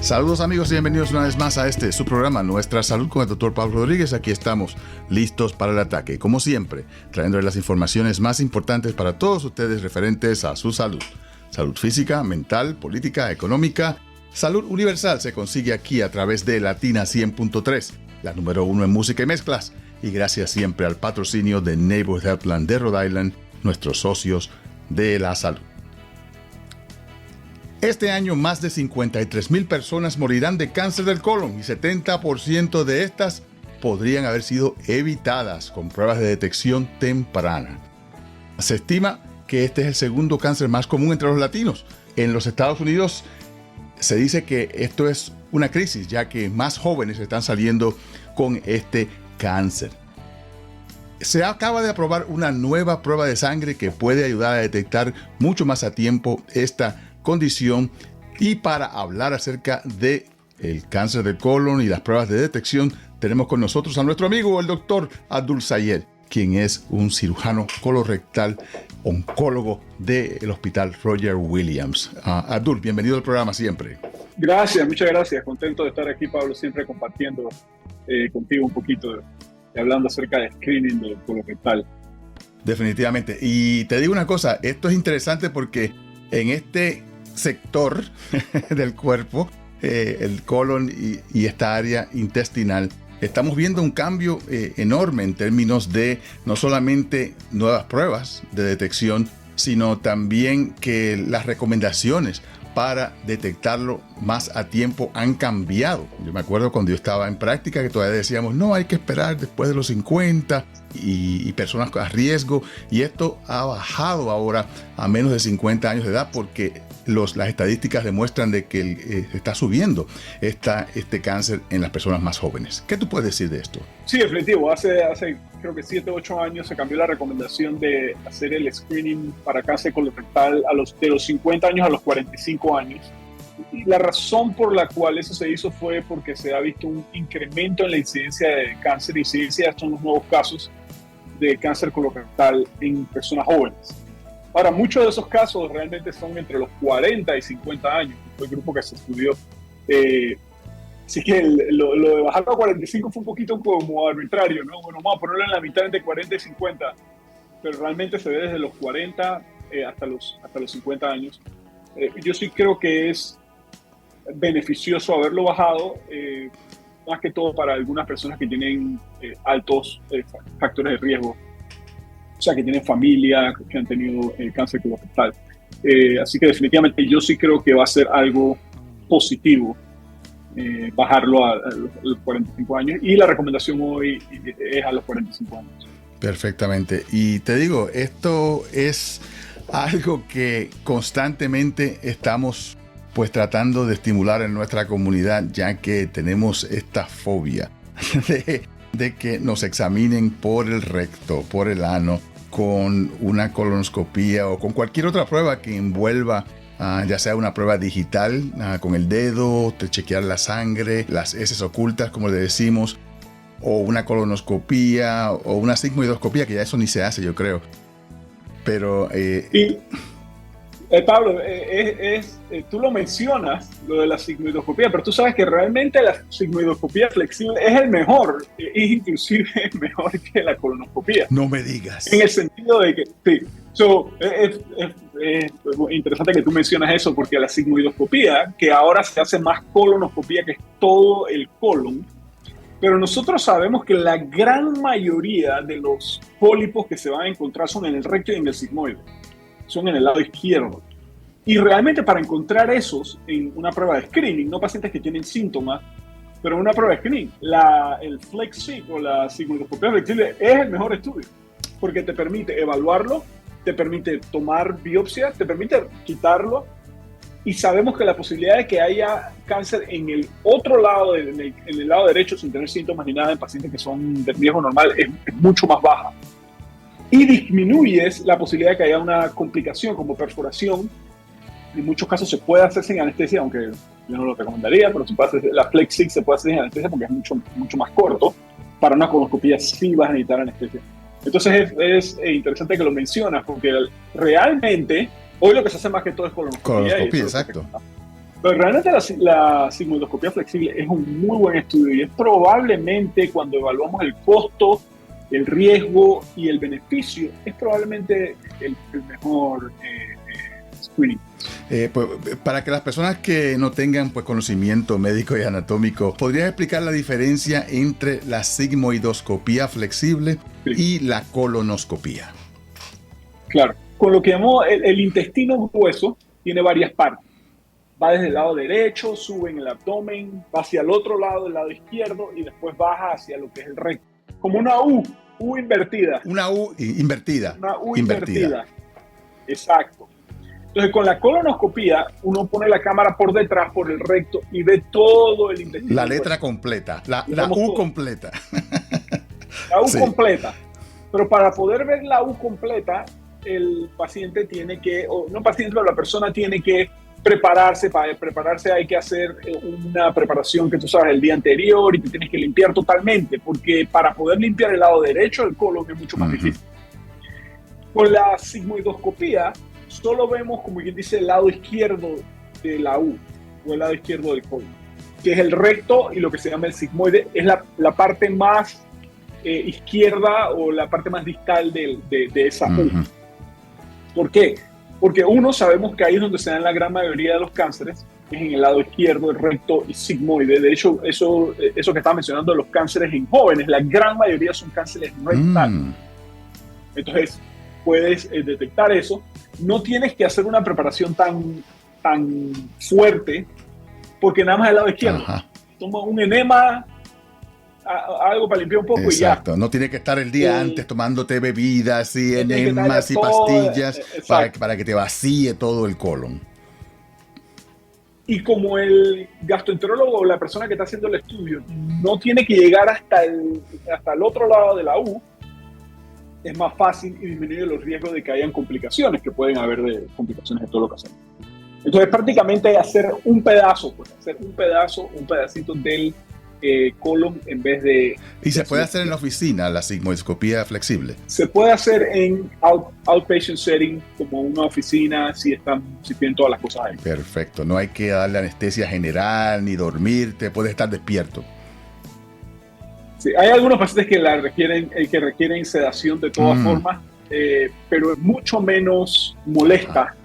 Saludos amigos y bienvenidos una vez más a su programa Nuestra Salud con el Dr. Pablo Rodríguez. Aquí estamos listos para el ataque, como siempre, trayéndoles las informaciones más importantes para todos ustedes referentes a su salud. Salud física, mental, política, económica. Salud universal se consigue aquí a través de Latina 100.3, la número 1 en música y mezclas. Y gracias siempre al patrocinio de Neighborhood Health Plan de Rhode Island, nuestros socios de la salud. Este año más de 53,000 personas morirán de cáncer del colon y 70% de estas podrían haber sido evitadas con pruebas de detección temprana. Se estima que este es el segundo cáncer más común entre los latinos. En los Estados Unidos se dice que esto es una crisis, ya que más jóvenes están saliendo con este cáncer. Se acaba de aprobar una nueva prueba de sangre que puede ayudar a detectar mucho más a tiempo esta condición, y para hablar acerca de el cáncer del colon y las pruebas de detección tenemos con nosotros a nuestro amigo el doctor Abdul Sayed, quien es un cirujano colorectal oncólogo del Hospital Roger Williams. Abdul, bienvenido al programa siempre. Gracias, muchas gracias. Contento de estar aquí, Pablo, siempre compartiendo contigo un poquito y hablando acerca de screening del colorectal. Definitivamente. Y te digo una cosa, esto es interesante porque en este sector del cuerpo, el colon y esta área intestinal, estamos viendo un cambio enorme en términos de no solamente nuevas pruebas de detección, sino también que las recomendaciones para detectarlo más a tiempo han cambiado. Yo me acuerdo cuando yo estaba en práctica que todavía decíamos, no, hay que esperar después de los 50 y personas a riesgo, y esto ha bajado ahora a menos de 50 años de edad porque las estadísticas demuestran de que está subiendo este cáncer en las personas más jóvenes. ¿Qué tú puedes decir de esto? Sí, definitivo. Hace creo que 7 o 8 años se cambió la recomendación de hacer el screening para cáncer colorectal de los 50 años a los 45 años. Y la razón por la cual eso se hizo fue porque se ha visto un incremento en la incidencia de cáncer, incidencia de estos nuevos casos de cáncer colorectal en personas jóvenes. Ahora, muchos de esos casos realmente son entre los 40 y 50 años, fue el grupo que se estudió. Así que lo de bajarlo a 45 fue un poquito como arbitrario, ¿no? Bueno, vamos a ponerlo en la mitad entre 40 y 50, pero realmente se ve desde los 40 hasta los 50 años. Yo sí creo que es beneficioso haberlo bajado, más que todo para algunas personas que tienen altos factores de riesgo. O sea, que tienen familia, que han tenido cáncer colorectal. Así que definitivamente yo sí creo que va a ser algo positivo bajarlo a los 45 años. Y la recomendación hoy es a los 45 años. Perfectamente. Y te digo, esto es algo que constantemente estamos pues tratando de estimular en nuestra comunidad, ya que tenemos esta fobia de que nos examinen por el recto, por el ano, con una colonoscopía o con cualquier otra prueba que envuelva, ya sea una prueba digital con el dedo, de chequear la sangre, las heces ocultas, como le decimos, o una colonoscopía o una sigmoidoscopía, que ya eso ni se hace, yo creo. Pero Pablo, tú lo mencionas, lo de la sigmoidoscopía, pero tú sabes que realmente la sigmoidoscopía flexible es el mejor, es inclusive mejor que la colonoscopía. No me digas. En el sentido de que, sí, es interesante que tú mencionas eso, porque la sigmoidoscopía, que ahora se hace más colonoscopía, que es todo el colon, pero nosotros sabemos que la gran mayoría de los pólipos que se van a encontrar son en el recto y en el sigmoide. Son en el lado izquierdo. Y realmente para encontrar esos en una prueba de screening, no pacientes que tienen síntomas, pero en una prueba de screening, el FlexSeq o la sigmoidoscopía flexible es el mejor estudio, porque te permite evaluarlo, te permite tomar biopsia, te permite quitarlo, y sabemos que la posibilidad de que haya cáncer en el otro lado, en el lado derecho, sin tener síntomas ni nada en pacientes que son de riesgo normal, es mucho más baja. Y disminuyes la posibilidad de que haya una complicación como perforación. En muchos casos se puede hacer sin anestesia, aunque yo no lo recomendaría, pero la FlexSeq se puede hacer sin anestesia porque es mucho más corto. Para una colonoscopía sí vas a necesitar anestesia. Entonces es interesante que lo mencionas, porque realmente hoy lo que se hace más que todo es colonoscopía. Colonoscopía, exacto. Pero realmente la sigmoidoscopía flexible es un muy buen estudio y es probablemente cuando evaluamos el costo, el riesgo y el beneficio, es probablemente el mejor screening. Pues, para que las personas que no tengan pues, conocimiento médico y anatómico, ¿podrías explicar la diferencia entre la sigmoidoscopía flexible y la colonoscopía? Claro, con lo que llamamos el intestino grueso, tiene varias partes. Va desde el lado derecho, sube en el abdomen, va hacia el otro lado, el lado izquierdo, y después baja hacia lo que es el recto. Como una U invertida. Una U invertida. Una U invertida. Exacto. Entonces, con la colonoscopía, uno pone la cámara por detrás, por el recto, y ve todo el intestino. La letra completa, la U todo. Completa. La U completa. Pero para poder ver la U completa, el paciente tiene que, o no paciente, pero la persona tiene que prepararse. Para prepararse hay que hacer una preparación que tú sabes el día anterior y te tienes que limpiar totalmente, porque para poder limpiar el lado derecho del colon es mucho más difícil. Con la sigmoidoscopía solo vemos, como quien dice, el lado izquierdo de la U o el lado izquierdo del colon, que es el recto, y lo que se llama el sigmoide es la parte más izquierda o la parte más distal de esa U. ¿Por qué? Porque sabemos que ahí es donde se dan la gran mayoría de los cánceres, es en el lado izquierdo, el recto y sigmoide. De hecho, eso que estaba mencionando, los cánceres en jóvenes, la gran mayoría son cánceres rectales. Entonces, puedes detectar eso. No tienes que hacer una preparación tan fuerte, porque nada más el lado izquierdo. Toma un enema, algo para limpiar un poco. Exacto. Y ya. No tiene que estar el día antes tomándote bebidas y enemas y pastillas para que te vacíe todo el colon. Y como el gastroenterólogo o la persona que está haciendo el estudio no tiene que llegar hasta el otro lado de la U, es más fácil y disminuye los riesgos de que hayan complicaciones, que pueden haber de complicaciones de todo lo que hacemos. Entonces prácticamente hacer un pedacito del colon en vez de... ¿Y se puede hacer en la oficina la sigmoidoscopía flexible? Se puede hacer en outpatient setting, como una oficina, si tienen todas las cosas ahí. Perfecto, no hay que darle anestesia general ni dormirte, puedes estar despierto. Sí, hay algunos pacientes que requieren sedación de todas formas, pero es mucho menos molesta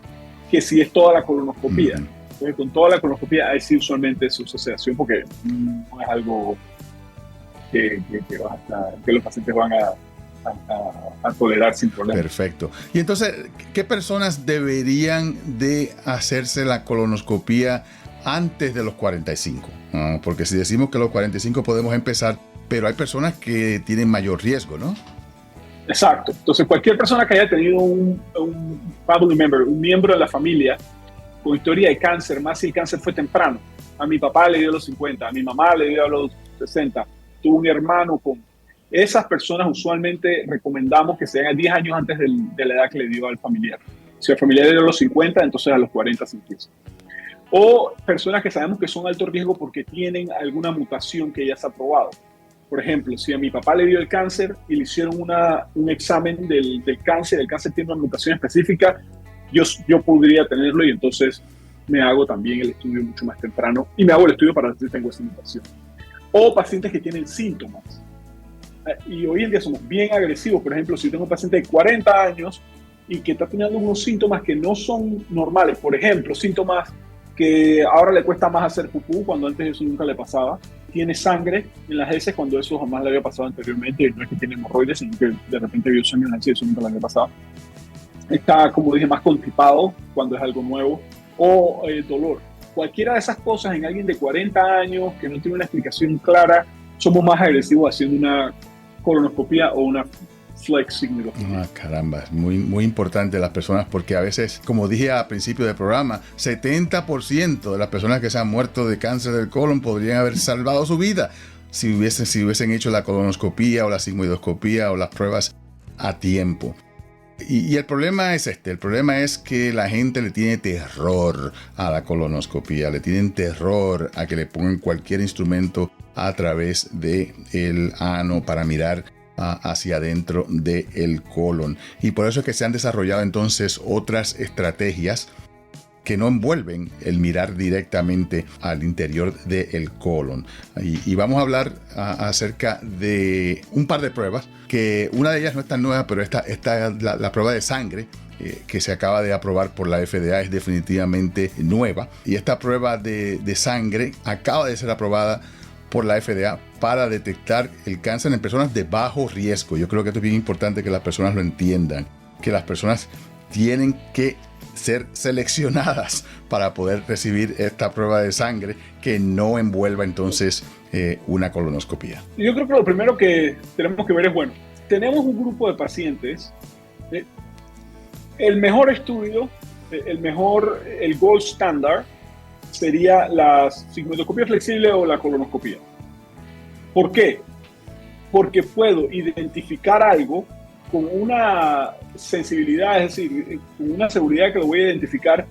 que si es toda la colonoscopía. Entonces, con toda la colonoscopía hay sí usualmente su sedación, porque no es algo que los pacientes van a tolerar sin problema. Perfecto. Y entonces, ¿qué personas deberían de hacerse la colonoscopía antes de los 45? Porque si decimos que a los 45 podemos empezar, pero hay personas que tienen mayor riesgo, ¿no? Exacto. Entonces, cualquier persona que haya tenido un family member, un miembro de la familia con historia de cáncer, más si el cáncer fue temprano. A mi papá le dio a los 50, a mi mamá le dio a los 60, tuvo un hermano con... Esas personas usualmente recomendamos que se hagan 10 años antes de la edad que le dio al familiar. Si el familiar le dio a los 50, entonces a los 40 se empieza. O personas que sabemos que son alto riesgo porque tienen alguna mutación que ya se ha probado. Por ejemplo, si a mi papá le dio el cáncer y le hicieron un examen del cáncer, el cáncer tiene una mutación específica, yo podría tenerlo, y entonces me hago también el estudio mucho más temprano y me hago el estudio para ver si tengo esa mutación. O pacientes que tienen síntomas. Y hoy en día somos bien agresivos. Por ejemplo, si tengo un paciente de 40 años y que está teniendo unos síntomas que no son normales, por ejemplo, síntomas que ahora le cuesta más hacer pupú cuando antes eso nunca le pasaba, tiene sangre en las heces cuando eso jamás le había pasado anteriormente, no es que tiene hemorroides, sino que de repente vio sangre en las heces, eso nunca le había pasado. Está, como dije, más constipado cuando es algo nuevo, o dolor. Cualquiera de esas cosas en alguien de 40 años que no tiene una explicación clara, somos más agresivos haciendo una colonoscopía o una flex sigmoidoscopía. Caramba, es muy, muy importante las personas, porque a veces, como dije al principio del programa, 70% de las personas que se han muerto de cáncer del colon podrían haber salvado su vida si hubiesen hecho la colonoscopía o la sigmoidoscopía o las pruebas a tiempo. Y el problema es el problema es que la gente le tiene terror a la colonoscopía, le tienen terror a que le pongan cualquier instrumento a través del ano para mirar hacia adentro del colon. Y por eso es que se han desarrollado entonces otras estrategias que no envuelven el mirar directamente al interior del colon. Y vamos a hablar acerca de un par de pruebas, que una de ellas no es tan nueva, pero la prueba de sangre que se acaba de aprobar por la FDA es definitivamente nueva. Y esta prueba de sangre acaba de ser aprobada por la FDA para detectar el cáncer en personas de bajo riesgo. Yo creo que esto es bien importante que las personas lo entiendan, que las personas tienen que ser seleccionadas para poder recibir esta prueba de sangre que no envuelva entonces una colonoscopia. Yo creo que lo primero que tenemos que ver es, bueno, tenemos un grupo de pacientes, el mejor estudio, el gold standard sería la sigmoidoscopia flexible o la colonoscopia. ¿Por qué? Porque puedo identificar algo con una sensibilidad, es decir, con una seguridad que lo voy a identificar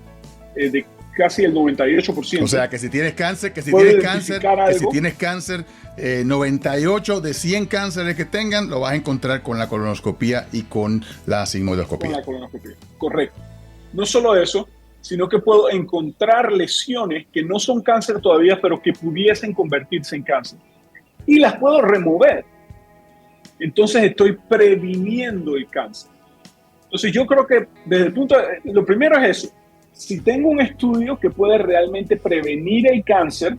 de casi el 98%. O sea, que si tienes cáncer, si tienes cáncer, 98 de 100 cánceres que tengan, lo vas a encontrar con la colonoscopia y con la sigmoidoscopia. Con la colonoscopia, correcto. No solo eso, sino que puedo encontrar lesiones que no son cáncer todavía, pero que pudiesen convertirse en cáncer. Y las puedo remover. Entonces estoy previniendo el cáncer. Entonces yo creo que desde el punto lo primero es eso. Si tengo un estudio que puede realmente prevenir el cáncer,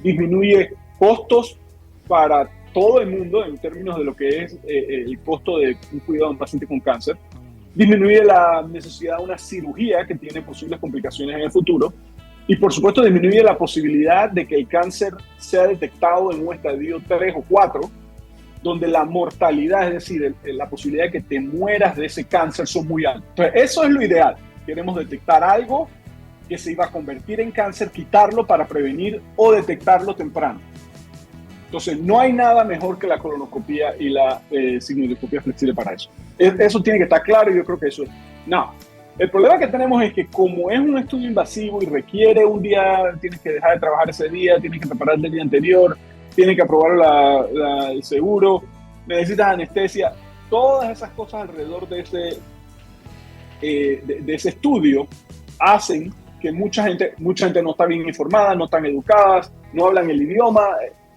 disminuye costos para todo el mundo en términos de lo que es el costo de un cuidado de un paciente con cáncer, disminuye la necesidad de una cirugía que tiene posibles complicaciones en el futuro y por supuesto disminuye la posibilidad de que el cáncer sea detectado en un estadio 3 o 4, donde la mortalidad, es decir, la posibilidad de que te mueras de ese cáncer son muy altas. Entonces, eso es lo ideal. Queremos detectar algo que se iba a convertir en cáncer, quitarlo para prevenir o detectarlo temprano. Entonces, no hay nada mejor que la colonoscopia y la sigmoidoscopia flexible para eso. Eso tiene que estar claro y yo creo que eso es. No. El problema que tenemos es que como es un estudio invasivo y requiere un día, tienes que dejar de trabajar ese día, tienes que prepararte el día anterior, tienes que aprobar el seguro, necesitas anestesia, todas esas cosas alrededor de ese estudio hacen que mucha gente no está bien informada, no están educadas, no hablan el idioma.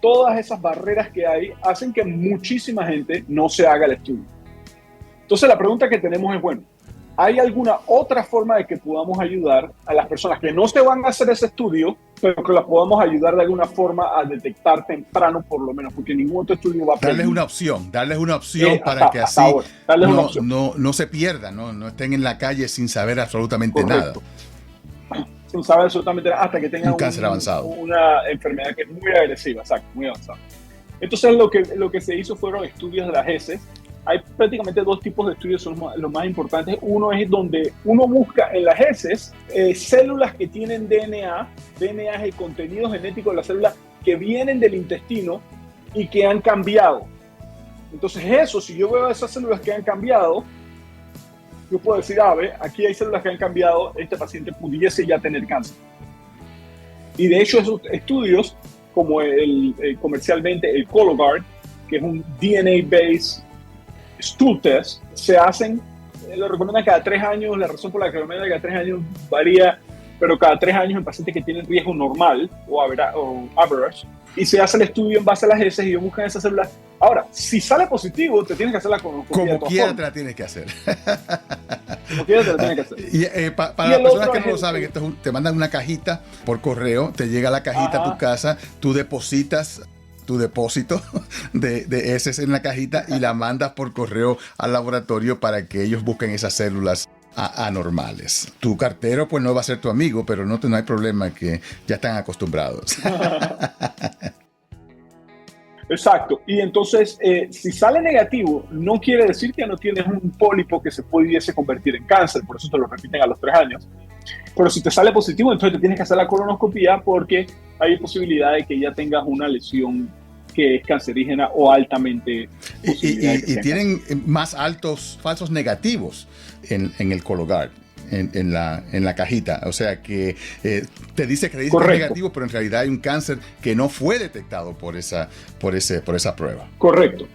Todas esas barreras que hay hacen que muchísima gente no se haga el estudio. Entonces la pregunta que tenemos es, bueno, ¿hay alguna otra forma de que podamos ayudar a las personas que no se van a hacer ese estudio, pero que las podamos ayudar de alguna forma a detectar temprano por lo menos? Porque ningún otro estudio va a darles una opción para que así no se pierdan, no estén en la calle sin saber absolutamente nada. Sin saber absolutamente nada hasta que tengan un cáncer avanzado. Una enfermedad que es muy agresiva, exacto, muy avanzada. Entonces lo que se hizo fueron estudios de las heces. Hay prácticamente dos tipos de estudios, son los más importantes. Uno es donde uno busca en las heces células que tienen DNA. DNA es el contenido genético de las células que vienen del intestino y que han cambiado. Entonces si yo veo esas células que han cambiado, yo puedo decir, aquí hay células que han cambiado, este paciente pudiese ya tener cáncer. Y de hecho esos estudios, como comercialmente el Cologuard, que es un DNA-based stool test, se hacen, lo recomiendan cada 3 años, la razón por la que lo recomiendan cada 3 años varía, pero cada 3 años en pacientes que tienen riesgo normal o average, y se hace el estudio en base a las heces y ellos buscan esas células. Ahora, si sale positivo, te tienes que hacer la colonoscopia. Como quiera te la tienes que hacer. Como quiera te la tienes que hacer. Y para las personas que no lo saben, te mandan una cajita por correo, te llega la cajita a tu casa, tú depositas tu depósito de heces en la cajita y la mandas por correo al laboratorio para que ellos busquen esas células anormales. Tu cartero pues no va a ser tu amigo, pero no hay problema, que ya están acostumbrados. Exacto. Y entonces, si sale negativo, no quiere decir que no tienes un pólipo que se pudiese convertir en cáncer, por eso te lo repiten a los 3 años. Pero si te sale positivo, entonces te tienes que hacer la colonoscopia porque hay posibilidad de que ya tengas una lesión que es cancerígena o altamente y tienen más altos falsos negativos en el Cologuard. en la cajita. O sea que te dice que es negativo, pero en realidad hay un cáncer que no fue detectado por esa prueba. Correcto.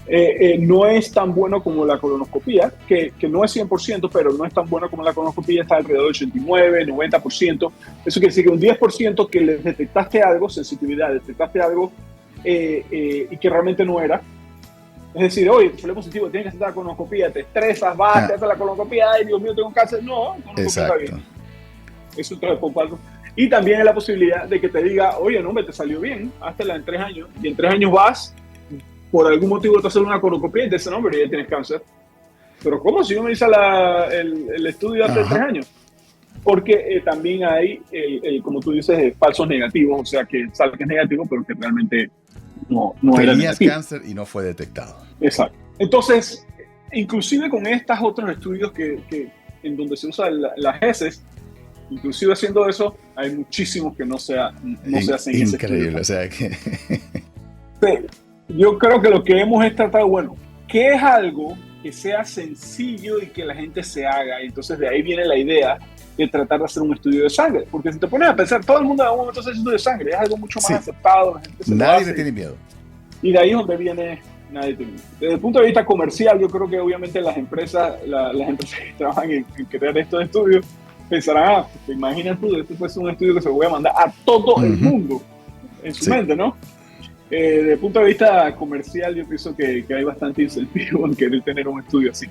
No es tan bueno como la colonoscopía, que no es 100%, pero no es tan bueno como la colonoscopía, está alrededor del 89, 90%. Eso quiere decir que un 10% que les detectaste algo, sensitividad, detectaste algo y que realmente no era. Es decir, oye, salió positivo, tienes que hacer la colonoscopía, te estresas, vas, te haces la colonoscopía, ay, Dios mío, tengo cáncer. No, la colonoscopía está bien. Eso te lo comparto. Y también hay la posibilidad de que te diga, oye, no, te salió bien, háztela en 3 años, y en 3 años vas, por algún motivo te hacen una colonoscopía y te dicen, no, pero ya tienes cáncer. Pero ¿cómo? Si yo me hice el estudio hace 3 años. Porque también hay, como tú dices, falsos negativos, o sea, que sale que es negativo, pero que realmente no era negativo. Tenías cáncer y no fue detectado. Exacto. Entonces, inclusive con estos otros estudios en donde se usan las heces, inclusive haciendo eso, hay muchísimos que no se hacen. Increíble, o sea que... Sí, yo creo que lo que hemos tratado, bueno, que es algo que sea sencillo y que la gente se haga. Y entonces de ahí viene la idea de tratar de hacer un estudio de sangre. Porque si te pones a pensar, todo el mundo en algún momento hace estudio de sangre, es algo mucho más aceptado. La gente nadie le tiene miedo. Y de ahí es donde viene nadie tiene miedo. Desde el punto de vista comercial, yo creo que obviamente las empresas que trabajan en crear estos estudios pensarán, te imaginas tú, este puede ser un estudio que se lo voy a mandar a todo el mundo en su mente, ¿no? Desde el punto de vista comercial, yo pienso que hay bastante incentivo en querer tener un estudio así.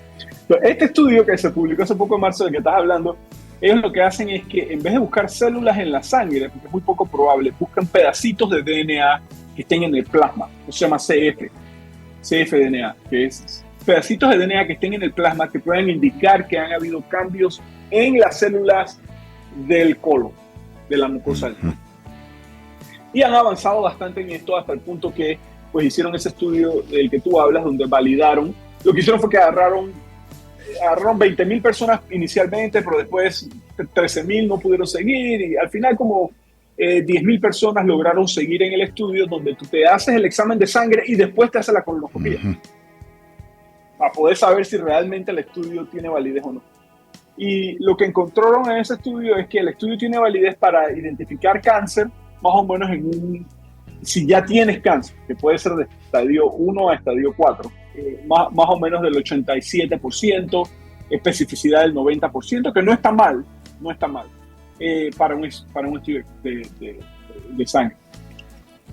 Pero este estudio que se publicó hace poco en marzo, del que estás hablando, ellos lo que hacen es que en vez de buscar células en la sangre, porque es muy poco probable, buscan pedacitos de DNA que estén en el plasma, eso se llama cfDNA, que es pedacitos de DNA que estén en el plasma que puedan indicar que han habido cambios en las células del colon, de la mucosa del colon. Y han avanzado bastante en esto hasta el punto que pues hicieron ese estudio del que tú hablas, donde validaron. Lo que hicieron fue que agarraron 20.000 personas inicialmente, pero después 13.000 no pudieron seguir y al final como 10.000 personas lograron seguir en el estudio, donde tú te haces el examen de sangre y después te haces la colonoscopia para poder saber si realmente el estudio tiene validez o no. Y lo que encontraron en ese estudio es que el estudio tiene validez para identificar cáncer más o menos si ya tienes cáncer, que puede ser de estadio 1 a estadio 4, más o menos del 87%, especificidad del 90%, que no está mal, para un estudio de sangre.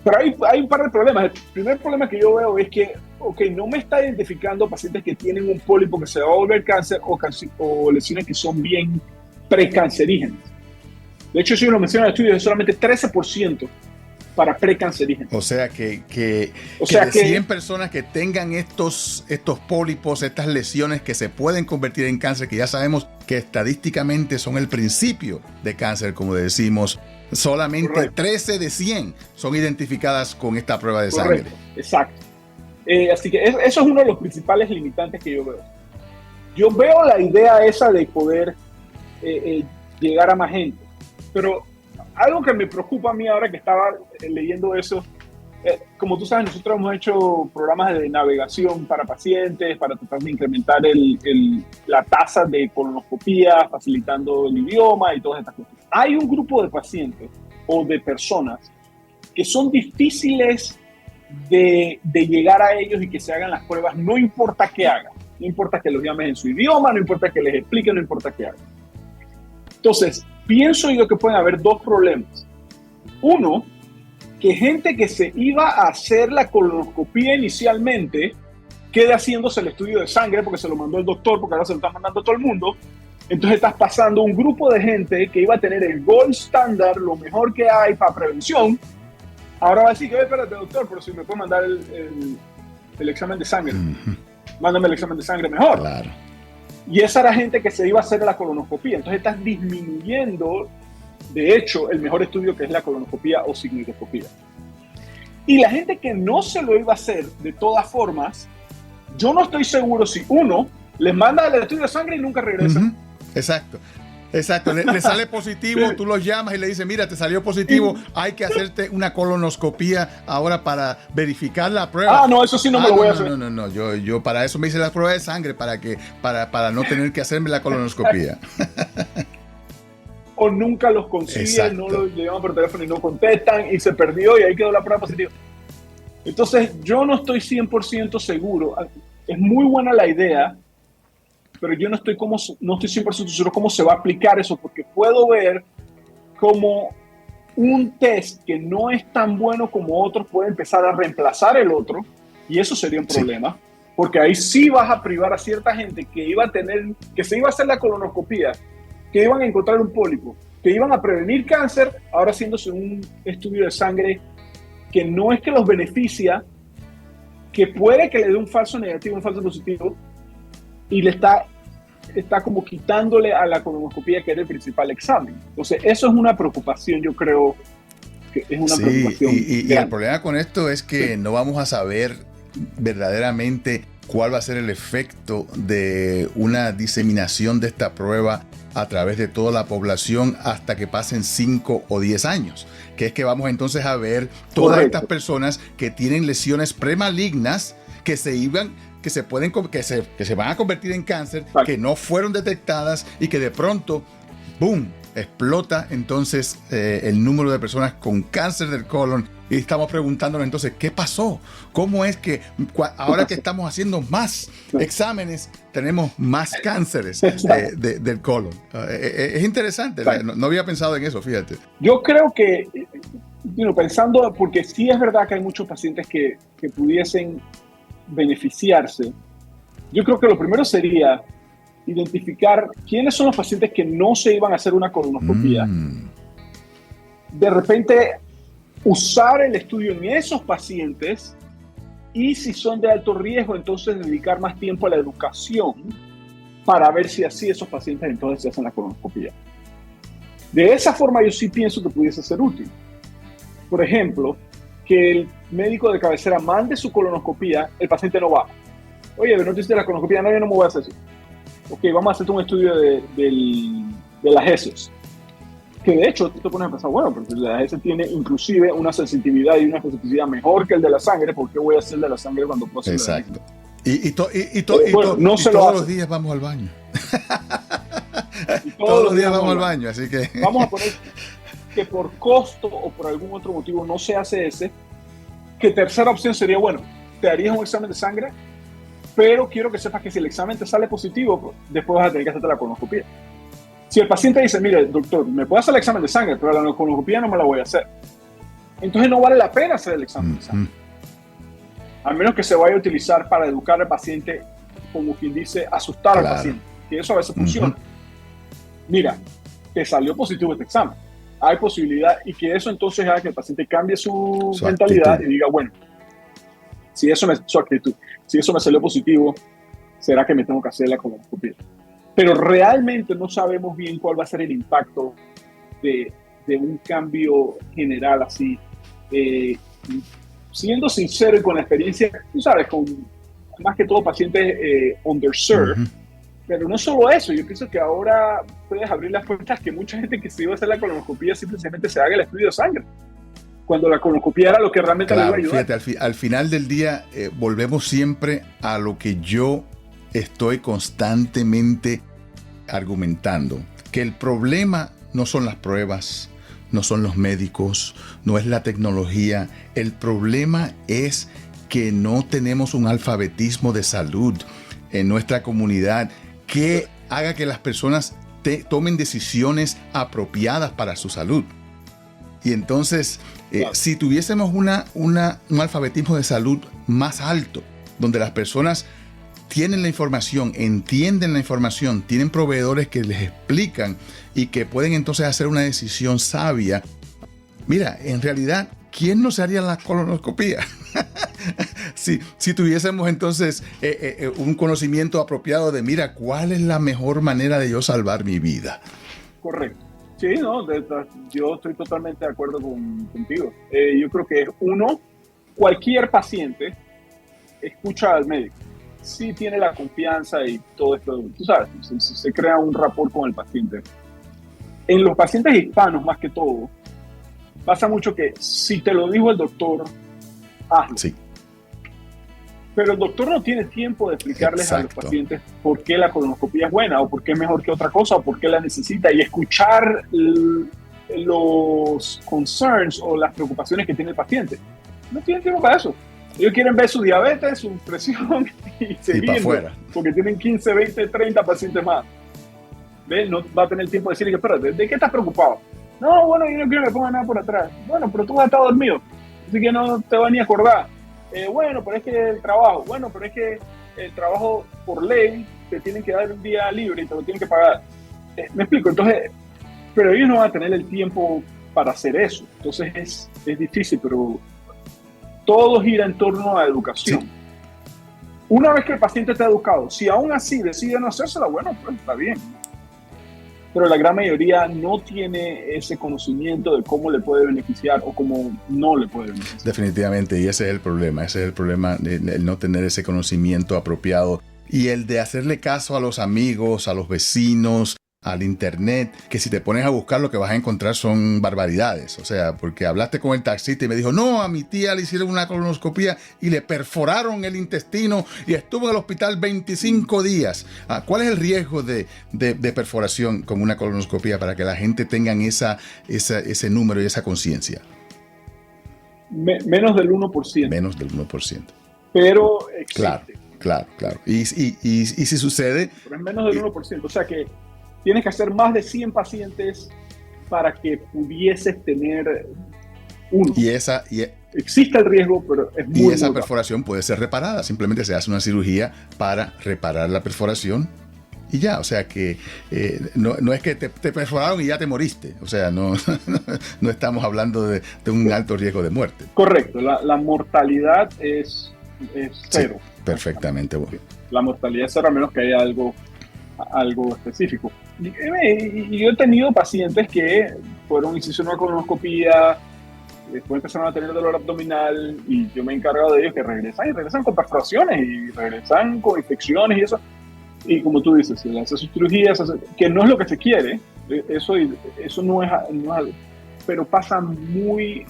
Pero hay un par de problemas. El primer problema que yo veo es que, no me está identificando pacientes que tienen un pólipo que se va a volver cáncer o lesiones que son bien precancerígenas. De hecho, si uno menciona en el estudio, es solamente 13% para precancerígenos. O sea que de 100 personas que tengan estos pólipos, estas lesiones que se pueden convertir en cáncer, que ya sabemos que estadísticamente son el principio de cáncer, como decimos, solamente 13 de 100 son identificadas con esta prueba de sangre. Exacto. Así que eso es uno de los principales limitantes que yo veo. Yo veo la idea esa de poder llegar a más gente, pero algo que me preocupa a mí ahora que estaba leyendo eso, como tú sabes, nosotros hemos hecho programas de navegación para pacientes, para tratar de incrementar la tasa de colonoscopía, facilitando el idioma y todas estas cosas. Hay un grupo de pacientes o de personas que son difíciles de llegar a ellos y que se hagan las pruebas, no importa qué hagan, no importa que los llames en su idioma, no importa que les expliquen, no importa qué hagan. Entonces, pienso yo que pueden haber dos problemas. Uno, que gente que se iba a hacer la colonoscopía inicialmente quede haciéndose el estudio de sangre porque se lo mandó el doctor, porque ahora se lo está mandando todo el mundo. Entonces estás pasando un grupo de gente que iba a tener el gold standard, lo mejor que hay para prevención. Ahora va a decir que, espérate, doctor, pero si me puede mandar el examen de sangre. Mándame el examen de sangre mejor. Claro. Y esa era gente que se iba a hacer la colonoscopía. Entonces estás disminuyendo, de hecho, el mejor estudio, que es la colonoscopía o sigmoidoscopía. Y la gente que no se lo iba a hacer, de todas formas, yo no estoy seguro si uno les manda el estudio de sangre y nunca regresa. Exacto. Le sale positivo, tú los llamas y le dices, mira, te salió positivo, hay que hacerte una colonoscopía ahora para verificar la prueba. No, eso sí no me lo voy a hacer. No, yo para eso me hice la prueba de sangre, para no tener que hacerme la colonoscopía. o nunca los consigue, Exacto. no lo llaman por teléfono y no contestan y se perdió y ahí quedó la prueba positiva. Entonces, yo no estoy 100% seguro. Es muy buena la idea, pero yo no estoy 100% seguro cómo se va a aplicar eso, porque puedo ver cómo un test que no es tan bueno como otros puede empezar a reemplazar el otro, y eso sería un problema, porque ahí sí vas a privar a cierta gente que se iba a hacer la colonoscopía, que iban a encontrar un pólipo, que iban a prevenir cáncer, ahora haciéndose un estudio de sangre que no es que los beneficia, que puede que le dé un falso negativo, un falso positivo, y le está como quitándole a la colonoscopía, que era el principal examen. Entonces, eso es una preocupación, yo creo que es una preocupación. Y el problema con esto es que no vamos a saber verdaderamente cuál va a ser el efecto de una diseminación de esta prueba a través de toda la población hasta que pasen 5 o 10 años, que es que vamos entonces a ver todas estas personas que tienen lesiones premalignas que se van a convertir en cáncer, que no fueron detectadas y que de pronto, ¡boom!, explota entonces el número de personas con cáncer del colon. Y estamos preguntándonos entonces, ¿qué pasó? ¿Cómo es que ahora que estamos haciendo más exámenes, tenemos más cánceres del colon? Es interesante, no había pensado en eso, fíjate. Yo creo que, pensando, porque sí es verdad que hay muchos pacientes que pudiesen beneficiarse, yo creo que lo primero sería identificar quiénes son los pacientes que no se iban a hacer una colonoscopia. De repente, usar el estudio en esos pacientes, y si son de alto riesgo, entonces dedicar más tiempo a la educación para ver si así esos pacientes entonces se hacen la colonoscopia. De esa forma yo sí pienso que pudiese ser útil. Por ejemplo, que el médico de cabecera mande su colonoscopia, el paciente no va. Oye, no te hiciste la colonoscopia, no, yo no me voy a hacer eso. Ok, vamos a hacerte un estudio de las heces. Que de hecho, tú te pones a pensar, bueno, porque la heces tiene inclusive una sensitividad y una especificidad mejor que el de la sangre, ¿por qué voy a hacer el de la sangre cuando puedo hacer Exacto. Y todos los días vamos al baño. Todos los días vamos al baño, así que... Vamos a poner que por costo o por algún otro motivo no se hace ese, que tercera opción sería, bueno, te harías un examen de sangre, pero quiero que sepas que si el examen te sale positivo, después vas a tener que hacerte la colonoscopia. Si el paciente dice, mire, doctor, me puedo hacer el examen de sangre, pero la colonoscopia no me la voy a hacer, entonces no vale la pena hacer el examen de sangre. A menos que se vaya a utilizar para educar al paciente, como quien dice, asustar al paciente, que eso a veces funciona. Mira, te salió positivo este examen, hay posibilidad, y que eso entonces haga que el paciente cambie su mentalidad actitud. Y diga, bueno, si eso me salió positivo, ¿será que me tengo que hacer la colonoscopia? Pero realmente no sabemos bien cuál va a ser el impacto de un cambio general así. Siendo sincero y con la experiencia, tú sabes, con más que todo pacientes underserved, pero no solo eso, yo pienso que ahora puedes abrir las puertas que mucha gente que se iba a hacer la colonoscopia simplemente se haga el estudio de sangre, cuando la colonoscopia era lo que realmente le iba a ayudar. Fíjate, al final del día volvemos siempre a lo que yo estoy constantemente argumentando, que el problema no son las pruebas, no son los médicos, no es la tecnología, el problema es que no tenemos un alfabetismo de salud en nuestra comunidad que haga que las personas tomen decisiones apropiadas para su salud. Y entonces, si tuviésemos un alfabetismo de salud más alto, donde las personas tienen la información, entienden la información, tienen proveedores que les explican y que pueden entonces hacer una decisión sabia. Mira, en realidad, ¿quién no se haría la colonoscopia? si tuviésemos entonces un conocimiento apropiado de, mira, ¿cuál es la mejor manera de yo salvar mi vida? Correcto. Sí, no, yo estoy totalmente de acuerdo contigo. Yo creo que cualquier paciente escucha al médico. Sí tiene la confianza y todo esto, tú sabes, se crea un rapport con el paciente. En los pacientes hispanos, más que todo, pasa mucho que si te lo dijo el doctor, hazlo. Sí. Pero el doctor no tiene tiempo de explicarles a los pacientes por qué la colonoscopia es buena, o por qué es mejor que otra cosa, o por qué la necesita, y escuchar los concerns o las preocupaciones que tiene el paciente. No tienen tiempo para eso. Ellos quieren ver su diabetes, su presión y seguir, porque tienen 15, 20, 30 pacientes más. ¿Ves? No va a tener tiempo de decirle que, espérate, ¿de qué estás preocupado? No, bueno, yo no quiero que me pongan nada por atrás. Bueno, pero tú has estado dormido, así que no te vas ni a acordar. Bueno, pero es que el trabajo, el trabajo por ley te tienen que dar un día libre y te lo tienen que pagar. ¿Me explico? Entonces, pero ellos no van a tener el tiempo para hacer eso. Entonces es difícil, pero todo gira en torno a la educación. Sí. Una vez que el paciente está educado, si aún así decide no hacérsela, bueno, pues está bien. Pero la gran mayoría no tiene ese conocimiento de cómo le puede beneficiar o cómo no le puede beneficiar. Definitivamente, y ese es el problema, el no tener ese conocimiento apropiado y el de hacerle caso a los amigos, a los vecinos, al internet, que si te pones a buscar lo que vas a encontrar son barbaridades. O sea, porque hablaste con el taxista y me dijo, no, a mi tía le hicieron una colonoscopia y le perforaron el intestino y estuvo en el hospital 25 días. ¿Cuál es el riesgo de perforación con una colonoscopia para que la gente tenga ese número y esa conciencia? Menos del 1%. Menos del 1%. Pero existe. Claro. Y si sucede... Pero es menos del 1%. O sea que tienes que hacer más de 100 pacientes para que pudieses tener uno. Existe el riesgo, pero es muy... Y esa perforación puede ser reparada. Simplemente se hace una cirugía para reparar la perforación y ya. O sea que no es que te perforaron y ya te moriste. O sea, no estamos hablando de un alto riesgo de muerte. Correcto. La mortalidad es cero. Sí, perfectamente. Bueno. La mortalidad es cero a menos que haya algo específico. Y yo he tenido pacientes que fueron, hicieron una colonoscopia, después empezaron a tener dolor abdominal y yo me he encargado de ellos que regresan con perforaciones y regresan con infecciones y eso. Y como tú dices, se hacen sus cirugías, que no es lo que se quiere, eso no es pero pasa muy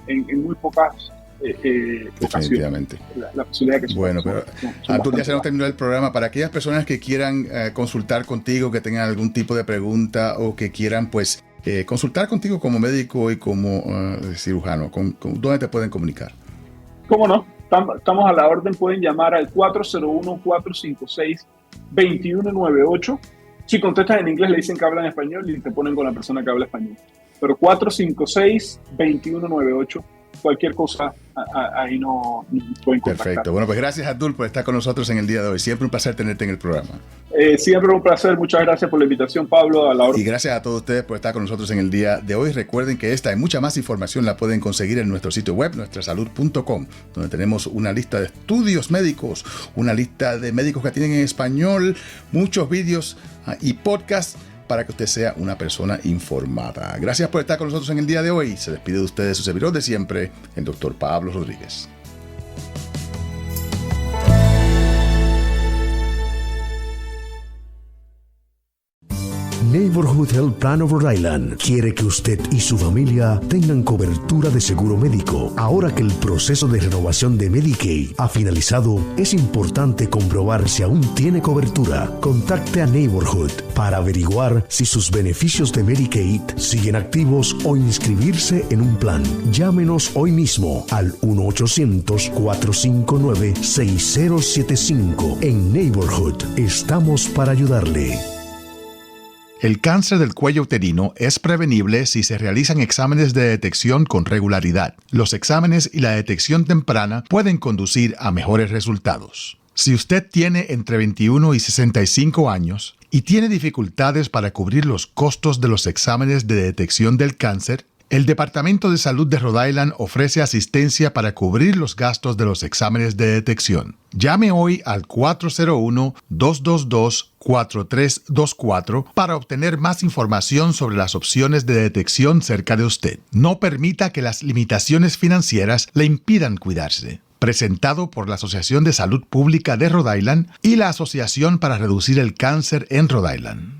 en muy pocas definitivamente la posibilidad que bueno, pero Artur, ya se nos terminó el programa. Para aquellas personas que quieran consultar contigo, que tengan algún tipo de pregunta o que quieran pues consultar contigo como médico y como cirujano, ¿dónde te pueden comunicar? ¿Cómo no? Estamos a la orden. Pueden llamar al 401-456-2198. Si contestan en inglés le dicen que hablan español y te ponen con la persona que habla español, pero 456-2198. Cualquier cosa, ahí no pueden contactar. Perfecto. Bueno, pues gracias, Abdul, por estar con nosotros en el día de hoy. Siempre un placer tenerte en el programa. Siempre un placer. Muchas gracias por la invitación, Pablo. Y gracias a todos ustedes por estar con nosotros en el día de hoy. Recuerden que esta y mucha más información la pueden conseguir en nuestro sitio web, nuestrasalud.com, donde tenemos una lista de estudios médicos, una lista de médicos que tienen en español, muchos vídeos y podcasts para que usted sea una persona informada. Gracias por estar con nosotros en el día de hoy. Se despide de ustedes su servidor de siempre, el Dr. Pablo Rodríguez. Neighborhood Health Plan of Rhode Island quiere que usted y su familia tengan cobertura de seguro médico. Ahora que el proceso de renovación de Medicaid ha finalizado, es importante comprobar si aún tiene cobertura. Contacte a Neighborhood para averiguar si sus beneficios de Medicaid siguen activos o inscribirse en un plan. Llámenos hoy mismo al 1-800-459-6075. En Neighborhood estamos para ayudarle. El cáncer del cuello uterino es prevenible si se realizan exámenes de detección con regularidad. Los exámenes y la detección temprana pueden conducir a mejores resultados. Si usted tiene entre 21 y 65 años y tiene dificultades para cubrir los costos de los exámenes de detección del cáncer, el Departamento de Salud de Rhode Island ofrece asistencia para cubrir los gastos de los exámenes de detección. Llame hoy al 401-222-4324 para obtener más información sobre las opciones de detección cerca de usted. No permita que las limitaciones financieras le impidan cuidarse. Presentado por la Asociación de Salud Pública de Rhode Island y la Asociación para Reducir el Cáncer en Rhode Island.